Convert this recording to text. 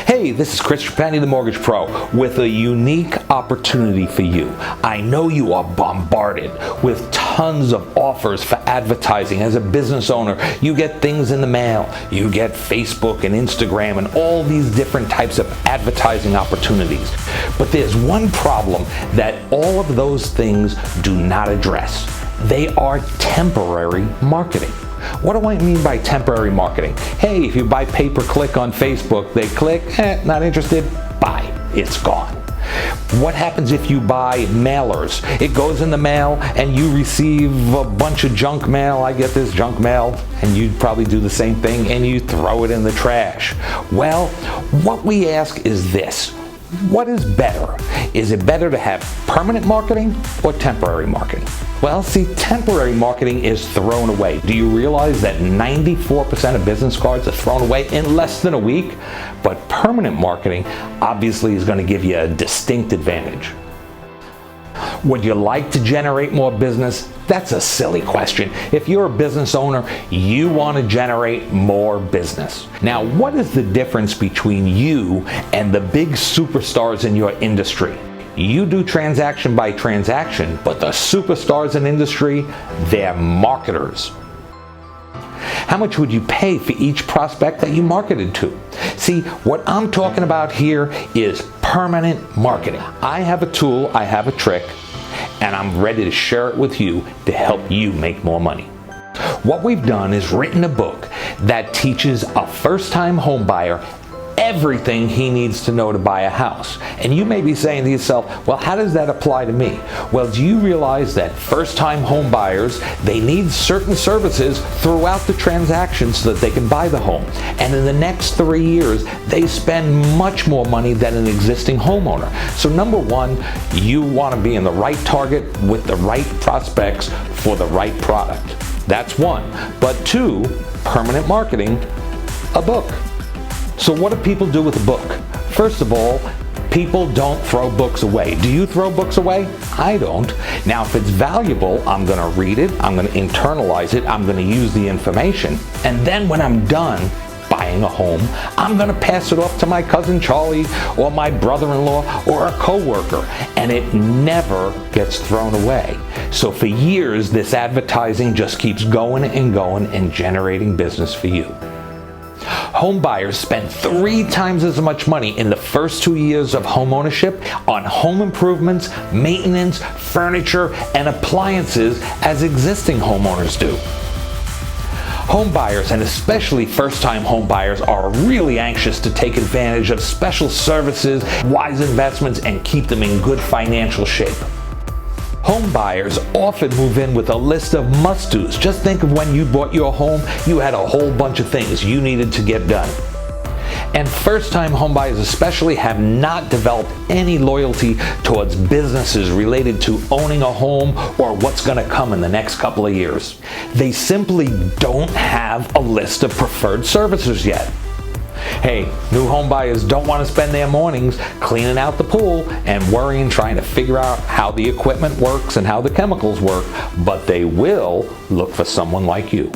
Hey, this is Chris Trapani, the Mortgage Pro, with a unique opportunity for you. I know you are bombarded with tons of offers for advertising. As a business owner, you get things in the mail. You get Facebook and Instagram and all these different types of advertising opportunities. But there's one problem that all of those things do not address. They are temporary marketing. What do I mean by temporary marketing? Hey, if you buy pay-per-click on Facebook, they click, not interested, bye, it's gone. What happens if you buy mailers? It goes in the mail and you receive a bunch of junk mail. I get this junk mail, and you probably do the same thing, and you throw it in the trash. Well, what we ask is this. What is better? Is it better to have permanent marketing or temporary marketing? Well, see, temporary marketing is thrown away. Do you realize that 94% of business cards are thrown away in less than a week? But permanent marketing obviously is going to give you a distinct advantage. Would you like to generate more business? That's a silly question. If you're a business owner, you want to generate more business. Now, what is the difference between you and the big superstars in your industry? You do transaction by transaction, but the superstars in industry, they're marketers. How much would you pay for each prospect that you marketed to? See, what I'm talking about here is permanent marketing. I have a tool, I have a trick, and I'm ready to share it with you to help you make more money. What we've done is written a book that teaches a first-time home buyer everything he needs to know to buy a house. And you may be saying to yourself, well, how does that apply to me? Well, do you realize that first-time home buyers, they need certain services throughout the transaction so that they can buy the home? And in the next 3 years, they spend much more money than an existing homeowner. So number one, you want to be in the right target with the right prospects for the right product. That's one. But two, permanent marketing, a book. So what do people do with a book? First of all, people don't throw books away. Do you throw books away? I don't. Now, if it's valuable, I'm going to read it, I'm going to internalize it, I'm going to use the information, and then when I'm done buying a home, I'm going to pass it off to my cousin Charlie or my brother-in-law or a coworker, and it never gets thrown away. So for years, this advertising just keeps going and going and generating business for you. Home buyers spend 3 times as much money in the first 2 years of home ownership on home improvements, maintenance, furniture, and appliances as existing homeowners do. Home buyers, and especially first-time home buyers, are really anxious to take advantage of special services, wise investments, and keep them in good financial shape. Home buyers often move in with a list of must-dos. Just think of when you bought your home, you had a whole bunch of things you needed to get done. And first-time home buyers especially have not developed any loyalty towards businesses related to owning a home or what's going to come in the next couple of years. They simply don't have a list of preferred services yet. Hey, new home buyers don't want to spend their mornings cleaning out the pool and worrying trying to figure out how the equipment works and how the chemicals work, but they will look for someone like you.